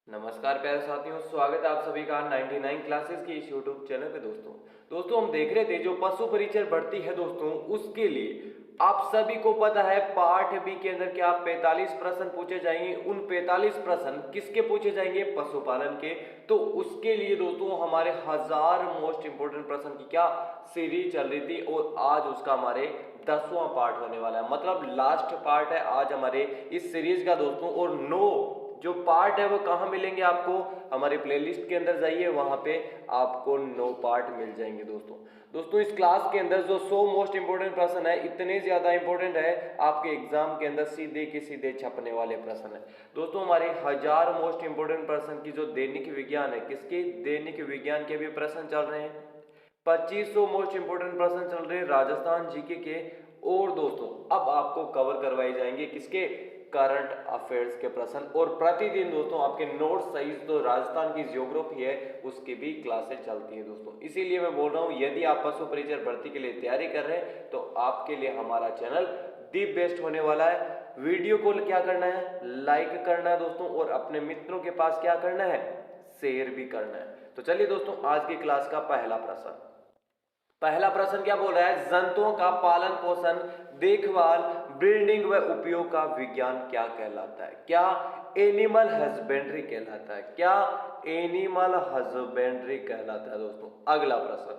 नमस्कार प्यारे साथियों, स्वागत है आप सभी का 99 क्लासेस की इस यूट्यूब चैनल पे। दोस्तों हम देख रहे थे जो पशु परिचर भर्ती है दोस्तों, उसके लिए आप सभी को पता है पार्ट बी के अंदर क्या 45 प्रश्न पूछे जाएंगे। उन 45 प्रश्न किसके पूछे जाएंगे? पशुपालन के। तो उसके लिए दोस्तों हमारे 1000 मोस्ट इंपोर्टेंट प्रश्न की क्या सीरीज चल रही थी और आज उसका हमारे 10वां पार्ट होने वाला है, मतलब लास्ट पार्ट है आज हमारे इस सीरीज का दोस्तों। और 9 जो पार्ट है वो कहाँ मिलेंगे आपको? हमारे प्लेलिस्ट के अंदर जाइए, वहां पे आपको 9 पार्ट मिल जाएंगे दोस्तों इस क्लास के अंदर जो 100 मोस्ट इंपोर्टेंट प्रश्न है, इतने ज्यादा इंपोर्टेंट है आपके एग्जाम के अंदर सीधे के सीधे छपने वाले प्रश्न है दोस्तों। हमारे 1000 मोस्ट इंपोर्टेंट प्रश्न की जो दैनिक विज्ञान है, किसके? दैनिक विज्ञान के भी प्रश्न चल रहे हैं। 2500 मोस्ट इंपोर्टेंट प्रश्न चल रहे हैं राजस्थान जीके के। और दोस्तों अब आपको कवर करवाए जाएंगे किसके? करंट अफेयर्स के प्रश्न। और प्रतिदिन दोस्तों आपके नोट्स सहित जो राजस्थान की ज्योग्राफी है उसकी भी क्लासेस चलती है दोस्तों। इसीलिए मैं बोल रहा हूं, यदि आप पशु परिचर भर्ती के लिए तैयारी कर रहे हैं तो आपके लिए हमारा चैनल दी बेस्ट होने वाला है। वीडियो को क्या करना है? लाइक करना है दोस्तों, और अपने मित्रों के पास क्या करना है? शेयर भी करना है। तो चलिए दोस्तों, आज की क्लास का पहला प्रश्न क्या बोल रहा है? जंतुओं का पालन पोषण, देखभाल, ब्रीडिंग व उपयोग का विज्ञान क्या कहलाता है? क्या? एनिमल हस्बेंड्री कहलाता है। क्या? एनिमल हस्बेंड्री कहलाता है दोस्तों। अगला प्रश्न,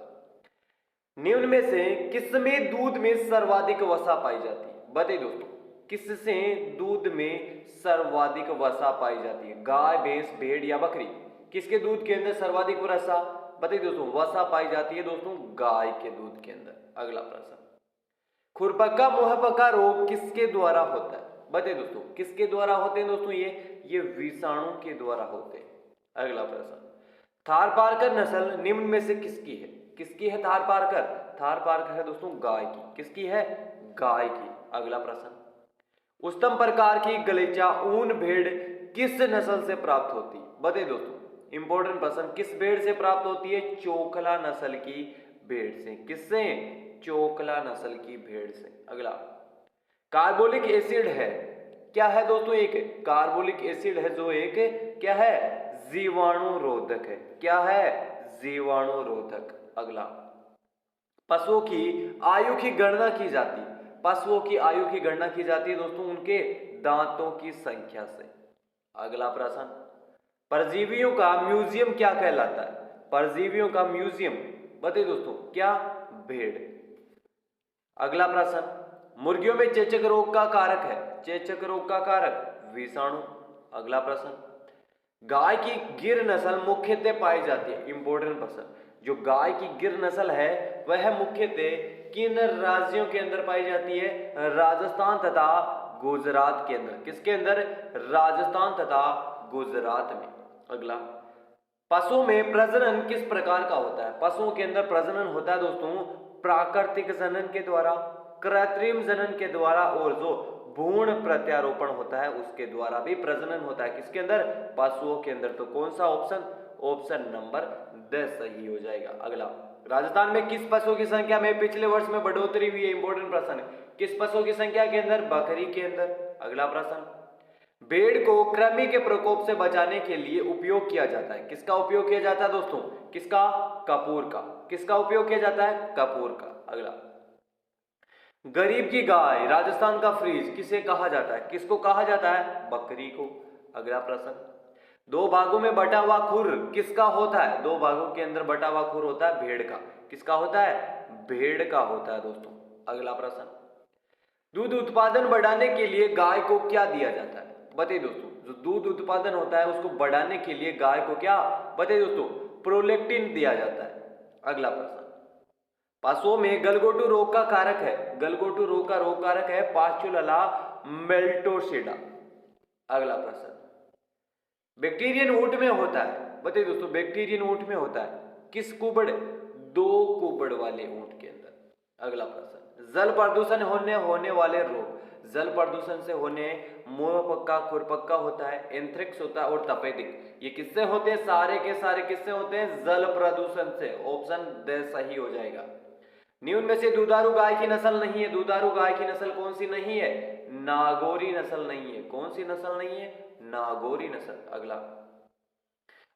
निम्न में से किसमें दूध में सर्वाधिक वसा पाई जाती है? बताइए दोस्तों, किससे दूध में सर्वाधिक वसा पाई जाती है? गाय, भैंस, भेड़ या बकरी? किसके दूध के अंदर सर्वाधिक वसा, बताइए दोस्तों, वसा पाई जाती है दोस्तों? गाय के दूध के अंदर। अगला प्रश्न, खुरपक्का मुंहपका रोग किसके द्वारा होता है? बताइए दोस्तों, किसके द्वारा होते हैं दोस्तों? ये विषाणु के द्वारा होते हैं। अगला प्रश्न, थारपारकर नस्ल निम्न में से किसकी है? किसकी है थारपारकर? थारपारकर है दोस्तों गाय की। किसकी है? गाय की। अगला प्रश्न, उत्तम प्रकार की गलीचा ऊन भेड़ किस नस्ल से प्राप्त होती है? बताइए दोस्तों, इंपॉर्टेंट प्रश्न, किस भेड़ से प्राप्त होती है? चोकला नस्ल की भेड़ से। किससे? चोकला नस्ल की भेड़ से। अगला, कार्बोलिक एसिड है, क्या है दोस्तों? एक कार्बोलिक एसिड है जो एक क्या है? जीवाणु रोधक है। क्या है? जीवाणु रोधक। अगला, पशुओं की आयु की गणना की जाती है। पशुओं की आयु की गणना की जाती है दोस्तों उनके दांतों की संख्या से। अगला प्रश्न, परजीवियों का म्यूजियम क्या कहलाता है? परजीवियों का म्यूजियम, बताइए दोस्तों, क्या? भेड़। अगला प्रश्न, मुर्गियों में चेचक रोग का कारक है। चेचक रोग का कारक विषाणु। अगला प्रश्न, गाय की गिर नस्ल मुख्यतः पाई जाती है। इंपॉर्टेंट प्रश्न, जो गाय की गिर नस्ल है वह मुख्यतः किन राज्यों के अंदर पाई जाती है? राजस्थान तथा गुजरात के अंदर। किसके अंदर? राजस्थान तथा गुजरात में। अगला, पशुओं में प्रजनन किस प्रकार का होता है? पशुओं के अंदर प्रजनन होता है दोस्तों प्राकृतिक जनन के द्वारा, कृत्रिम जनन के द्वारा, और जो भ्रूण प्रत्यारोपण होता है उसके द्वारा भी प्रजनन होता है। किसके अंदर? पशुओं के अंदर। तो कौन सा ऑप्शन? ऑप्शन नंबर 10 सही हो जाएगा। अगला, राजस्थान में किस पशु की संख्या में पिछले वर्ष में बढ़ोतरी हुई है? इंपॉर्टेंट प्रश्न है। किस पशु की संख्या के अंदर? बकरी के अंदर। अगला प्रश्न, भेड़ को कृमि के प्रकोप से बचाने के लिए उपयोग किया जाता है। किसका उपयोग किया जाता है दोस्तों? किसका? कपूर का। किसका उपयोग किया जाता है? कपूर का। अगला, गरीब की गाय, राजस्थान का फ्रीज किसे कहा जाता है? किसको कहा जाता है? बकरी को। अगला प्रश्न, दो भागों में बटा हुआ खुर किसका होता है? दो भागों के अंदर बटा हुआ खुर होता है भेड़ का। किसका होता है? भेड़ का होता है दोस्तों। अगला प्रश्न, दूध उत्पादन बढ़ाने के लिए गाय को क्या दिया जाता है? बताइए दोस्तों, जो दूध उत्पादन होता है उसको बढ़ाने के लिए गाय को क्या, बताइए दोस्तों, प्रोलैक्टिन दिया जाता है। अगला प्रश्न, पशुओं में गलघोटू रोग का कारक है। गलघोटू रोग का रोग कारक है पास्चुलला मेल्टोसिडा। अगला प्रश्न, बैक्टीरियन ऊंट में होता है। बताइए दोस्तों, बैक्टीरियन ऊंट में होता है किस कुबड़? दो कुबड़ वाले ऊंट के अंदर। अगला प्रश्न, जल प्रदूषण होने वाले रोग। जल प्रदूषण से होने मुंहपक्का, खुरपक्का होता है, एंथ्रेक्स होता है और तपेदिक। ये किससे होते हैं? सारे के सारे किससे होते हैं? जल प्रदूषण से। ऑप्शन द सही हो जाएगा। निम्न में से दुधारू गाय की नस्ल नहीं है। दुधारू गाय की नस्ल कौन सी नहीं है? नागौरी नस्ल नहीं है। कौन सी नस्ल नहीं है? नागौरी नस्ल। अगला,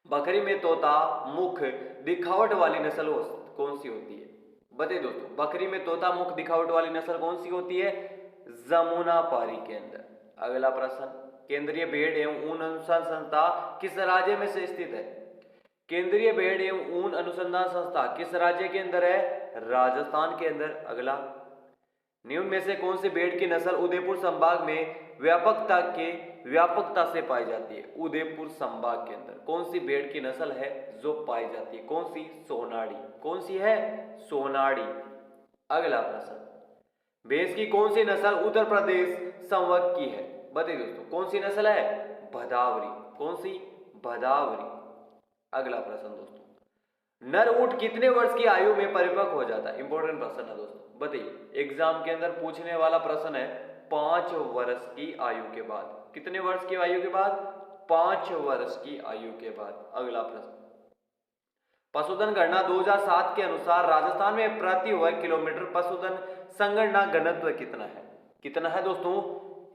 बकरी में तोता मुख दिखावट वाली नस्ल कौन सी होती है? बताइए दोस्तों, बकरी में तोता मुख दिखावट वाली नस्ल कौन सी होती है? जमुनापारी के अंदर। अगला प्रश्न, केंद्रीय भेड़ एवं ऊन अनुसंधान संस्था किस राज्य में से स्थित है? केंद्रीय भेड़ एवं ऊन अनुसंधान संस्था किस राज्य के अंदर है? राजस्थान के अंदर। अगला, निम्न में से कौन सी भेड़ की नस्ल उदयपुर संभाग में व्यापकता से पाई जाती है? उदयपुर संभाग के अंदर कौन सी भेड़ की नस्ल है जो पाई जाती है? कौन सी? सोनाड़ी। कौन सी है? सोनाड़ी। अगला प्रश्न, भैंस की कौन सी नस्ल उत्तर प्रदेश संवर्ग की है? बताइए दोस्तों, कौन सी नस्ल है? भदावरी। कौन सी? भदावरी। अगला प्रश्न दोस्तों, नर ऊंट कितने वर्ष की आयु में परिपक्व हो जाता है? इंपॉर्टेंट प्रश्न है दोस्तों, बताइए, एग्जाम के अंदर पूछने वाला प्रश्न है। 5 वर्ष की आयु के बाद। कितने वर्ष की आयु के बाद? 5 वर्ष की आयु के बाद। अगला प्रश्न, पशुधन गणना 2007 के अनुसार राजस्थान में प्रति वर्ग किलोमीटर पशुधन संगणना घनत्व कितना है? कितना है दोस्तों?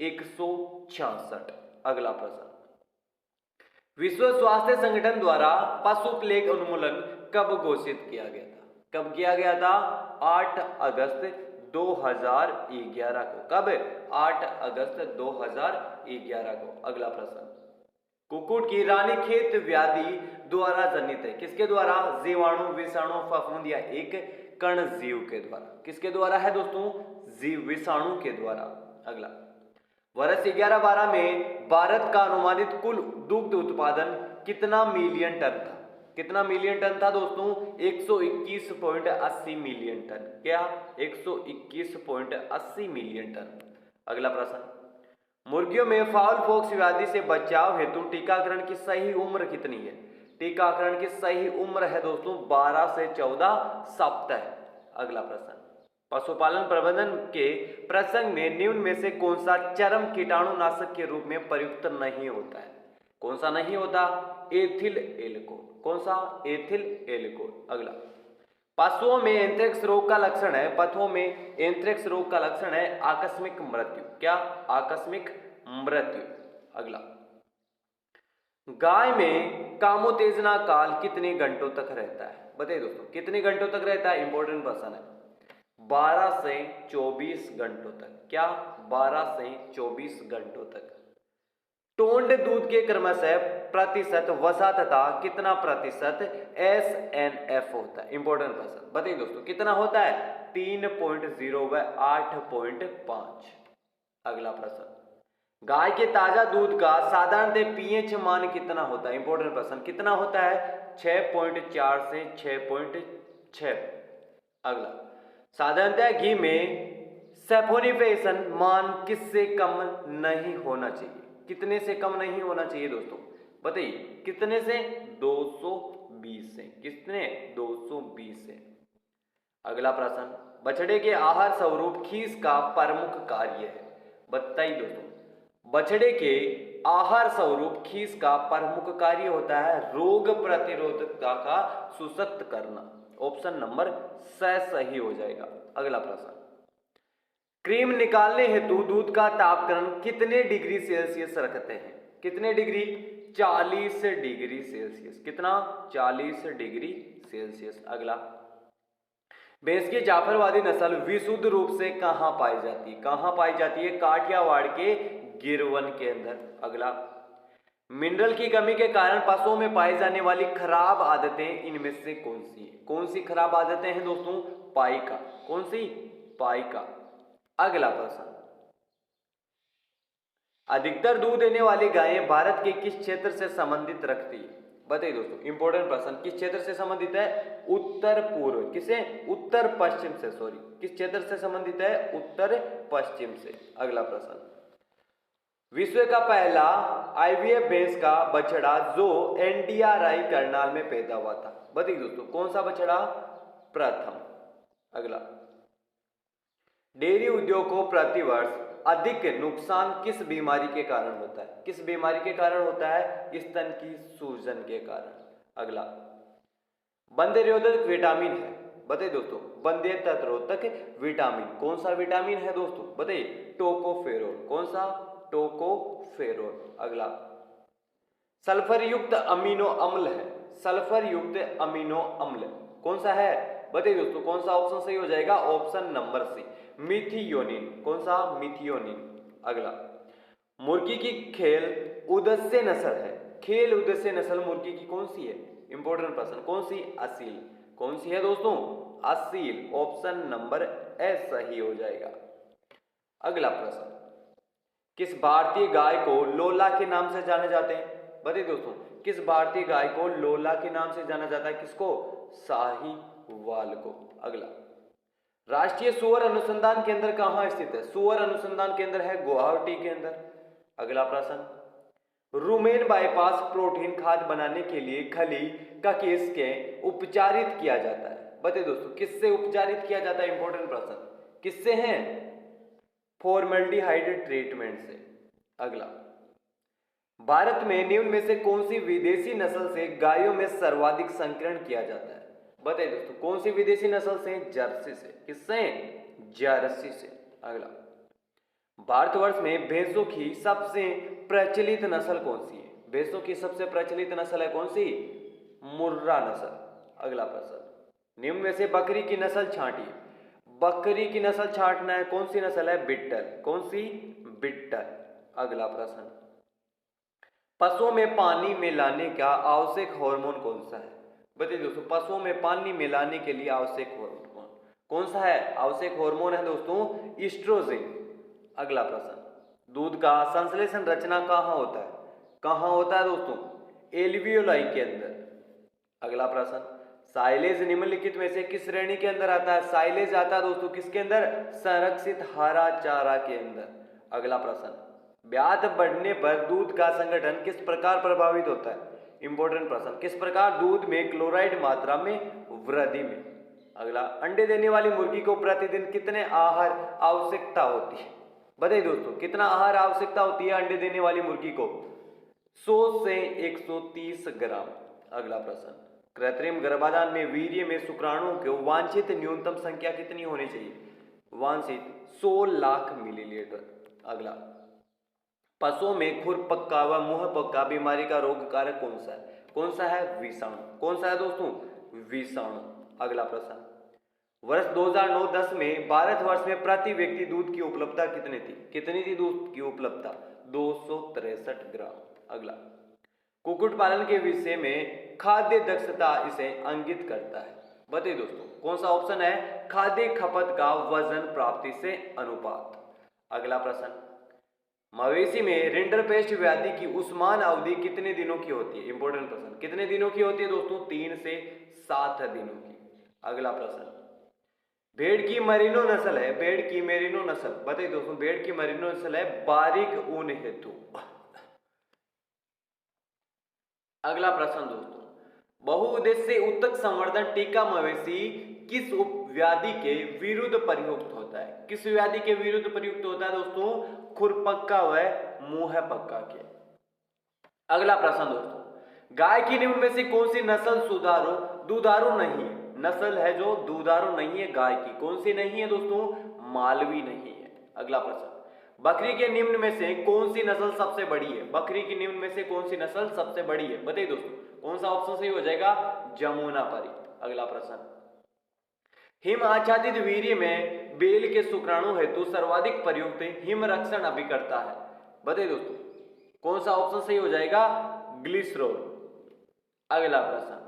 166। अगला प्रश्न, विश्व स्वास्थ्य संगठन द्वारा पशु प्लेग उन्मूलन कब घोषित किया गया था? कब किया गया था? 8 अगस्त 2011 को। कब? 8 अगस्त 2011 को। अगला प्रश्न, कुक्कुट की रानीखेत व्याधि द्वारा जनित है? किसके द्वारा? जीवाणु, विषाणु, फफूंद या एक कण जीव के द्वारा। किसके द्वारा है दोस्तों? जीव, विषाणु के द्वारा। अगला, वर्ष 11-12 में भारत का अनुमानित कुल दुग्ध उत्पादन कितना मिलियन टन था? कितना मिलियन टन था दोस्तों? 121.80 मिलियन टन। क्या? 121.80 मिलियन टन। अगला प्रश्न, मुर्गियों में फाउल पॉक्स व्याधि से बचाव हेतु टीकाकरण की सही उम्र कितनी है? टीकाकरण की सही उम्र है दोस्तों 12 से 14 सप्ताह। अगला प्रश्न, पशुपालन प्रबंधन के प्रसंग में निम्न में से कौन सा चरम कीटाणुनाशक के रूप में प्रयुक्त नहीं होता है? कौन सा नहीं होता? Ethyl alcohol. कौन सा? Ethyl alcohol. अगला, पशुओं में एंथ्रेक्स रोग का लक्षण है। पशुओं में एंथ्रेक्स रोग का लक्षण है आकस्मिक मृत्यु। क्या? आकस्मिक मृत्यु। अगला, गाय में कामोत्तेजना काल कितने घंटों तक रहता है? बताइए दोस्तों, कितने घंटों तक रहता है? इंपॉर्टेंट प्रश्न है। 12 से 24 घंटों तक। क्या? 12 से 24 घंटों तक। टोंड दूध के क्रमशः प्रतिशत वसा तथा कितना प्रतिशत SNF होता है? इंपॉर्टेंट प्रश्न, बताइए दोस्तों, कितना होता है? 3.0 व 8.5। अगला प्रश्न, गाय के ताजा दूध का साधारणतः पीएच मान कितना होता है? इंपॉर्टेंट प्रश्न, कितना होता है? 6.4 से 6.6। अगला, साधारणतः घी में सैफोनिफिकेशन मान किससे कम नहीं होना चाहिए? कितने से कम नहीं होना चाहिए दोस्तों? बताइए, कितने से? 220 से। कितने? 220 से। अगला प्रश्न, बछड़े के आहार स्वरूप खीस का प्रमुख कार्य है? बताइए दोस्तों, बछड़े के आहार स्वरूप खीस का प्रमुख कार्य होता है रोग प्रतिरोधकता का सुसक्त करना। ऑप्शन नंबर सही हो जाएगा। अगला प्रश्न, क्रीम निकालने हेतु दूध का तापक्रम कितने डिग्री सेल्सियस रखते हैं? कितने डिग्री? 40 degree Celsius. कितना? 40 डिग्री सेल्सियस। अगला, भैंस की जाफरवादी नस्ल विशुद्ध रूप से कहां पाई जाती है? कहां पाई जाती है? काठियावाड़ के गिरवन के अंदर। अगला, मिनरल की कमी के कारण पशुओं में पाई जाने वाली खराब आदतें इनमें से कौन सी है? कौन सी खराब आदतें हैं दोस्तों? पाइका। कौन सी? पाइका। अगला प्रश्न, अधिकतर दूध देने वाली गायें भारत के किस क्षेत्र से संबंधित रखती है? बताइए दोस्तों, इंपॉर्टेंट प्रश्न, किस क्षेत्र से संबंधित है? उत्तर पूर्व। किसे? उत्तर पश्चिम से। सॉरी, किस क्षेत्र से संबंधित है? उत्तर पश्चिम से। अगला प्रश्न, विश्व का पहला IVF भैंस का बछड़ा जो NDRI करनाल में पैदा हुआ था? बताइए दोस्तों, कौन सा बछड़ा? प्रथम। अगला, डेयरी उद्योग को प्रतिवर्ष अधिक नुकसान किस बीमारी के कारण होता है? किस बीमारी के कारण होता है? स्तन की सूजन के कारण। अगला, बंध्यरोधक विटामिन है? बताइए दोस्तों, बंध्यरोधक विटामिन कौन सा विटामिन है दोस्तों? बताइए, टोकोफेरोल। कौन सा? टोकोफेरोल। अगला, सल्फर युक्त अमीनो अम्ल है, सल्फर युक्त अमीनो अम्ल कौन सा है? बताइए दोस्तों, कौन सा ऑप्शन सही हो जाएगा? Option number C, methionine. कौन सा? मिथियोनिन। अगला, मुर्गी की खेल उद्देश्य नस्ल है, खेल उद्देश्य नस्ल मुर्गी की कौन सी है? इंपॉर्टेंट प्रश्न, कौन सी? असील। कौन सी है दोस्तों? असील। ऑप्शन नंबर ए सही हो जाएगा। अगला प्रश्न, किस भारतीय गाय को लोला के नाम से जाने जाते हैं? बताइए दोस्तों, किस भारतीय गाय को लोला के नाम से जाना जाता है? किसको? साहीवाल को। अगला, राष्ट्रीय सुअर अनुसंधान केंद्र कहां स्थित है? सुअर अनुसंधान केंद्र है गुवाहाटी के अंदर। अगला प्रश्न, रूमेन बाईपास प्रोटीन खाद्य बनाने के लिए खली का किसके उपचारित किया जाता है? बताइए दोस्तों, किससे उपचारित किया जाता है? इंपॉर्टेंट प्रश्न, किससे है? फॉर्मल्डिहाइड ट्रीटमेंट से। अगला, भारत में निम्न में से कौन सी विदेशी नस्ल से गायों में सर्वाधिक संकरण किया जाता है? बताइए दोस्तों, कौन सी विदेशी नस्ल से? जर्सी से। किससे? जर्सी से। अगला, भारतवर्ष में भैंसों की सबसे प्रचलित नस्ल कौन सी है? भैंसों की सबसे प्रचलित नस्ल है कौन सी? मुर्रा नस्ल। अगला प्रश्न, निम्न में से बकरी की नस्ल छांटिए। बकरी की नस्ल छांटना है, कौन सी नस्ल है? बिट्टल। कौन सी? बिट्टल। अगला प्रश्न, पशुओं में पानी मिलाने का आवश्यक हार्मोन कौन सा है? बताइए दोस्तों, पशुओं में पानी मिलाने के लिए आवश्यक हार्मोन कौन सा है? आवश्यक हार्मोन है दोस्तों ईस्ट्रोजन। अगला प्रश्न, दूध का संश्लेषण रचना कहां होता है? कहां होता है दोस्तों? एल्वियोलाई के अंदर। अगला प्रश्न, साइलेज निम्नलिखित में से किस श्रेणी के अंदर आता है? साइलेज आता है दोस्तों किसके अंदर? संरक्षित हरा चारा के अंदर। अगला प्रश्न, ब्याज बढ़ने पर दूध का संगठन किस प्रकार प्रभावित होता है? इंपॉर्टेंट प्रश्न, किस प्रकार? दूध में क्लोराइड मात्रा में वृद्धि में। अगला, अंडे देने वाली मुर्गी को प्रतिदिन कितने आहार आवश्यकता होती है? बताइए दोस्तों, कितना आहार आवश्यकता होती है अंडे देने वाली मुर्गी को? 100 से 130 ग्राम। अगला प्रश्न, कृत्रिम गर्भाधान में वीर्य में शुक्राणुओं की वांछित न्यूनतम संख्या कितनी होनी चाहिए? वांछित 100 लाख मिलीलीटर। अगला, पशुओं में खुरपक्का व मुंहपक्का बीमारी का रोग कारक कौन सा है? कौन सा है? विषाणु। कौन सा है दोस्तों? विषाणु। अगला प्रश्न, वर्ष 2009-10 में भारतवर्ष में प्रति व्यक्ति दूध की उपलब्धता कितनी थी? कितनी थी दूध की उपलब्धता? 263 ग्राम। अगला, कुक्कुट पालन के विषय में खाद्य दक्षता इसे इंगित करता है। बताइए दोस्तों, कौन सा ऑप्शन है? खाद्य खपत का वजन प्राप्ति से अनुपात। अगला प्रश्न, मवेशी में रिंडरपेस्ट व्याधि की उस्मान अवधि कितने दिनों की होती है? इंपॉर्टेंट प्रश्न, कितने दिनों की होती है दोस्तों? 3 से 7 दिनों की। अगला प्रश्न, भेड़ की मरीनो नस्ल है, भेड़ की मेरिनो नस्ल। बताइए दोस्तों, भेड़ की मरीनो नस्ल है बारीक ऊन हेतु। अगला प्रश्न दोस्तों, बहुउद्देश्य उत्तक संवर्धन टीका मवेशी किस व्याधि के विरुद्ध प्रयुक्त होता है? किस व्याधि के विरुद्ध प्रयुक्त होता है दोस्तों? खुरपक्का व मुंहपक्का के। अगला प्रश्न दोस्तों, गाय की निम्न में से कौन सी नस्ल दुधारू नहीं है? नस्ल है जो दुधारू नहीं है गाय की, कौन सी नहीं है दोस्तों? मालवी नहीं है। अगला प्रश्न, बकरी के निम्न में से कौन सी नस्ल सबसे बड़ी है? बकरी की निम्न में से कौन सी नस्ल सबसे बड़ी है? बताइए दोस्तों, कौन सा ऑप्शन सही हो जाएगा? जमुनापारी। अगला प्रश्न, हिम आच्छादित वीर्य में बेल के शुक्राणु हेतु सर्वाधिक प्रयुक्त हिम रक्षण अभिकर्ता है। बताइए दोस्तों, कौन सा ऑप्शन सही हो जाएगा? ग्लिसरोल। अगला प्रश्न,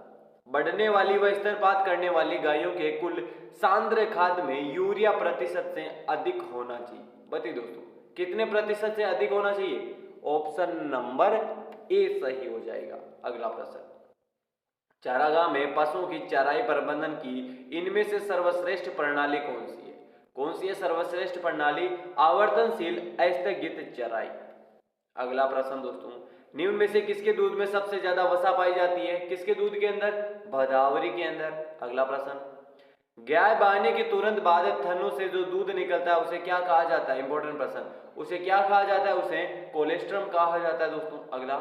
बढ़ने वाली व स्तनपात करने वाली गायों के कुल सांद्र खाद्य में यूरिया प्रतिशत से अधिक होना चाहिए। बताइए दोस्तों, कितने प्रतिशत से अधिक होना चाहिए? ऑप्शन नंबर ए सही हो जाएगा। अगला प्रश्न, चारागाह में पशुओं की चराई प्रबंधन की इनमें से सर्वश्रेष्ठ प्रणाली कौन सी है? कौन सी है सर्वश्रेष्ठ प्रणाली? आवर्तनशील स्थगित चराई। अगला प्रश्न दोस्तों, निम्न में से किसके दूध में सबसे ज्यादा वसा पाई जाती है? किसके दूध के अंदर? भदावरी के अंदर। अगला प्रश्न, गाय ब्याने के तुरंत बाद थनों से जो दूध निकलता है उसे क्या कहा जाता है? इंपॉर्टेंट प्रश्न, उसे क्या कहा जाता है? उसे कोलेस्ट्रम कहा जाता है दोस्तों। अगला,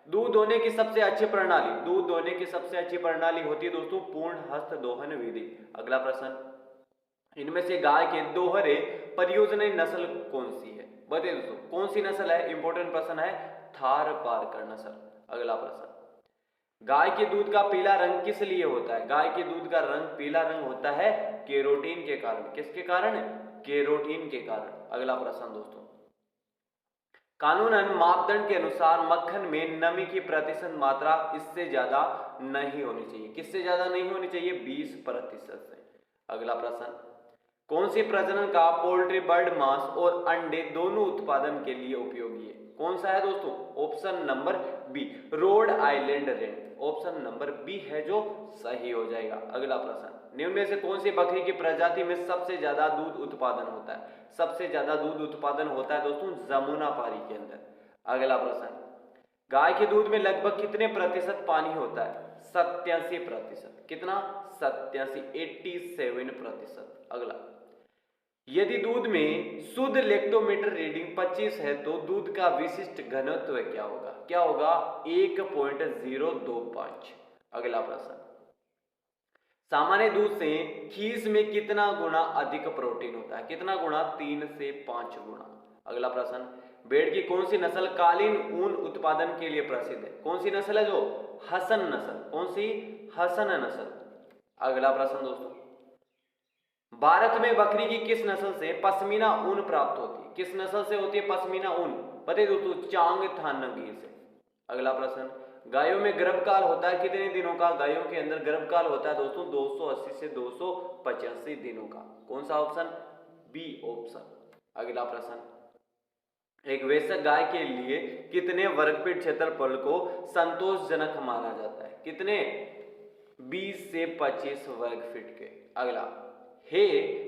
दूध दोहने की सबसे अच्छी प्रणाली, दूध दोहने की सबसे अच्छी प्रणाली होती है दोस्तों पूर्ण हस्त दोहन विधि। अगला प्रश्न, इनमें से गाय के दोहरे परियोजना नस्ल कौन सी है? बताइए दोस्तों, कौन सी नस्ल है? इंपॉर्टेंट प्रश्न है, थार पारकर नस्ल। अगला प्रश्न, गाय के दूध का पीला रंग किस लिए होता है? गाय के दूध का रंग पीला रंग होता है केरोटीन के कारण। किसके कारण? केरोटीन के कारण। अगला प्रश्न दोस्तों, कानूनन मापदंड के अनुसार मक्खन में नमी की प्रतिशत मात्रा इससे ज्यादा नहीं होनी चाहिए। किससे ज्यादा नहीं होनी चाहिए? 20% से। अगला प्रश्न, कौन सी प्रजनन का पोल्ट्री बर्ड मांस और अंडे दोनों उत्पादन के लिए उपयोगी है? कौन सा है दोस्तों? Option number B, Rhode Island Red. Option number B है जो सही हो जाएगा। अगला प्रश्न, निम्न में से कौन सी बकरी की प्रजाति में सबसे ज्यादा दूध उत्पादन होता है? सबसे ज्यादा दूध उत्पादन होता है दोस्तों जमुनापारी के अंदर। अगला प्रश्न, गाय के दूध में लगभग कितने प्रतिशत पानी होता है? 87%। कितना? 87% अगला, यदि दूध में शुद्ध लैक्टोमीटर रीडिंग 25 है तो दूध का विशिष्ट घनत्व क्या होगा? क्या होगा? 1.025। अगला प्रश्न, सामान्य दूध से खीस में कितना गुना अधिक प्रोटीन होता है? कितना गुना? 3 से 5 गुना। अगला प्रश्न, भेड़ की कौन सी नस्ल कालीन ऊन उत्पादन के लिए प्रसिद्ध है? कौन सी नस्ल है जो? हसन नस्ल। कौन सी? हसन नस्ल। अगला प्रश्न दोस्तों, भारत में बकरी की किस नस्ल से पश्मीना ऊन प्राप्त होती है? किस नस्ल से होती है पश्मीना ऊन? बताइए दोस्तों, चांगथांगी से। अगला प्रश्न, गायों में गर्भकाल होता है कितने दिनों का? गायों के अंदर गर्भकाल होता है दोस्तों 280 से 285 दिनों का। कौन सा ऑप्शन? B option. अगला प्रश्न, एक वयस्क गाय के लिए कितने वर्गफीट क्षेत्रफल को संतोषजनक माना जाता है? कितने? 20 से 25 वर्गफीट के। अगला, हे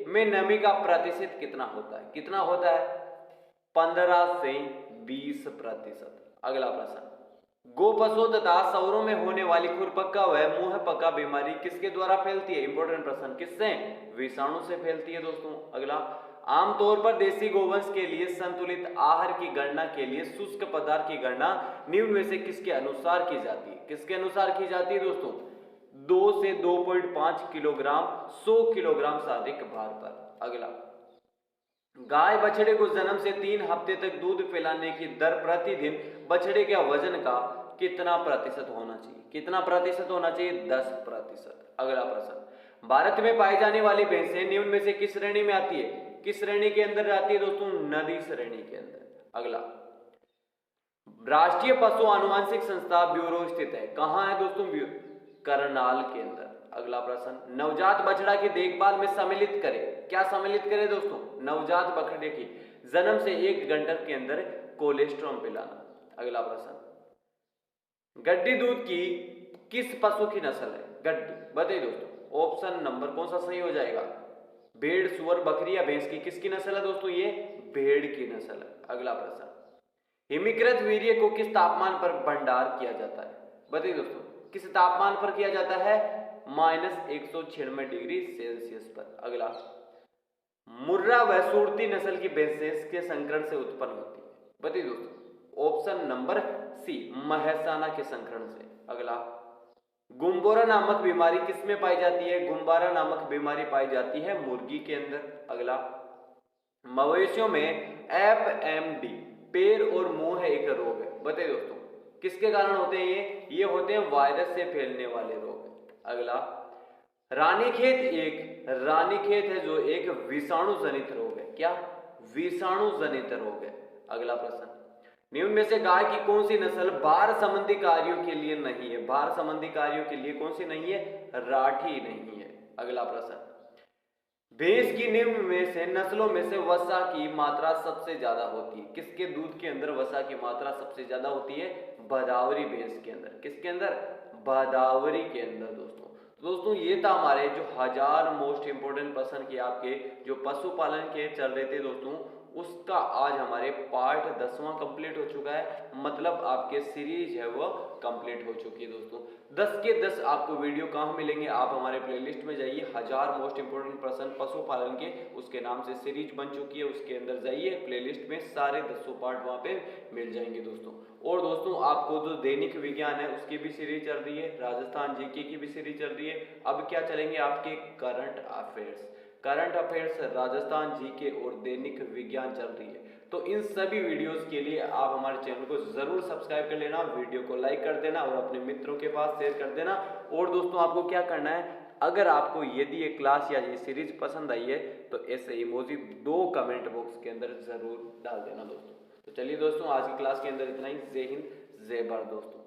में नमी का प्रतिशत कितना होता है? कितना होता है? 15 से 20%। अगला प्रश्न, गोपशु तथा सौरों में होने वाली खुरपक्का व मुंह पक्का बीमारी किसके द्वारा फैलती है? इंपॉर्टेंट प्रश्न, किससे? विषाणु से फैलती है दोस्तों। अगला, आमतौर पर देसी गोवंश के लिए संतुलित आहार की गणना के लिए शुष्क पदार्थ की गणना निम्न में से किसके अनुसार की जाती है? किसके अनुसार की जाती है दोस्तों? 2 से 2.5 किलोग्राम 100 किलोग्राम शारीरिक भार पर। अगला, गाय बछड़े को जन्म से 3 हफ्ते तक दूध पिलाने की दर प्रतिदिन बछड़े के वजन का कितना प्रतिशत होना चाहिए? कितना प्रतिशत होना चाहिए? 10%। अगला प्रश्न, भारत में पाई जाने वाली भैंसें निम्न में से किस श्रेणी में आती है? किस श्रेणी के अंदर आती है दोस्तों? नदी श्रेणी के अंदर। अगला, राष्ट्रीय पशु आनुवंशिक संस्था ब्यूरो स्थित है कहां है दोस्तों? करनाल के अंदर। अगला प्रश्न, नवजात बछड़ा की देखभाल में सम्मिलित करें। क्या सम्मिलित करें दोस्तों? नवजात बछड़े की जन्म से 1 घंटे के अंदर कोलेस्ट्रॉल पिलाना। अगला प्रश्न, गड्डी दूध की किस पशु की नस्ल है? गड्डी, बताइए दोस्तों। ऑप्शन नंबर कौन सा सही हो जाएगा? भेड़, सुअर, बकरी या भैंस की किसकी नस्ल है दोस्तों? ये भेड़ की नस्ल है। अगला प्रश्न, हिमीकृत वीर्य को किस तापमान पर भंडार किया जाता है? बताइए दोस्तों, किस तापमान पर किया जाता है? -196 डिग्री सेल्सियस पर। अगला, मुर्रा व सुरती नस्ल की भैंसें के संकरण से उत्पन्न होती है? बताइए दोस्तों। ऑप्शन नंबर सी, महसाना के संकरण से। अगला, गुम्बोरा नामक बीमारी किसमें पाई जाती है? गुम्बारा नामक बीमारी पाई जाती है मुर्गी के अंदर। अगला, मवेशियों में FMD पैर और मुंह एक रोग है। बताइए दोस्तों, किसके कारण होते हैं ये होते हैं वायरस से फैलने वाले रोग। अगला, रानीखेत है जो एक विषाणु जनित रोग है। क्या? विषाणु जनित रोग है। अगला प्रश्न, निम्न में से गाय की कौन सी नस्ल भार संबंधी कार्यों के लिए नहीं है? भार संबंधी कार्यों के लिए कौन सी नहीं है? राठी नहीं है। अगला प्रश्न, भैंस की निम्न में से नस्लों में से वसा की मात्रा सबसे ज्यादा होती है? किसके दूध के अंदर वसा की मात्रा सबसे ज्यादा होती है? भदावरी भैंस के अंदर। किसके अंदर? भदावरी के अंदर दोस्तों ये था हमारे जो 1000 मोस्ट इंपोर्टेंट प्रश्न के आपके जो पशुपालन के चल रहे थे दोस्तों, उसका आज हमारे पार्ट 10वां कंप्लीट हो चुका है। मतलब आपके सीरीज है वो कंप्लीट हो चुकी है दोस्तों। 10 के 10 आपको वीडियो कहाँ मिलेंगे? आप हमारे प्लेलिस्ट में जाइए, 1000 मोस्ट इंपोर्टेंट प्रश्न पशुपालन के, उसके नाम से सीरीज बन चुकी है। उसके अंदर जाइए, प्लेलिस्ट में सारे 10 पार्ट वहाँ पे मिल जाएंगे दोस्तों। और दोस्तों आपको जो दैनिक विज्ञान है उसकी भी सीरीज चल रही है, राजस्थान जीके की भी सीरीज चल रही है। अब क्या चलेंगे आपके करंट अफेयर्स, राजस्थान जीके और दैनिक विज्ञान चल रही है। तो इन सभी वीडियोस के लिए आप हमारे चैनल को जरूर सब्सक्राइब कर लेना, वीडियो को लाइक कर देना और अपने मित्रों के पास शेयर कर देना। और दोस्तों आपको क्या करना है, अगर आपको यदि ये क्लास या ये सीरीज पसंद आई है तो ऐसे इमोजी 2 कमेंट बॉक्स के अंदर जरूर डाल देना दोस्तों। तो चलिए दोस्तों, आज की क्लास के अंदर इतना ही। जय हिंद, जय भारत दोस्तों।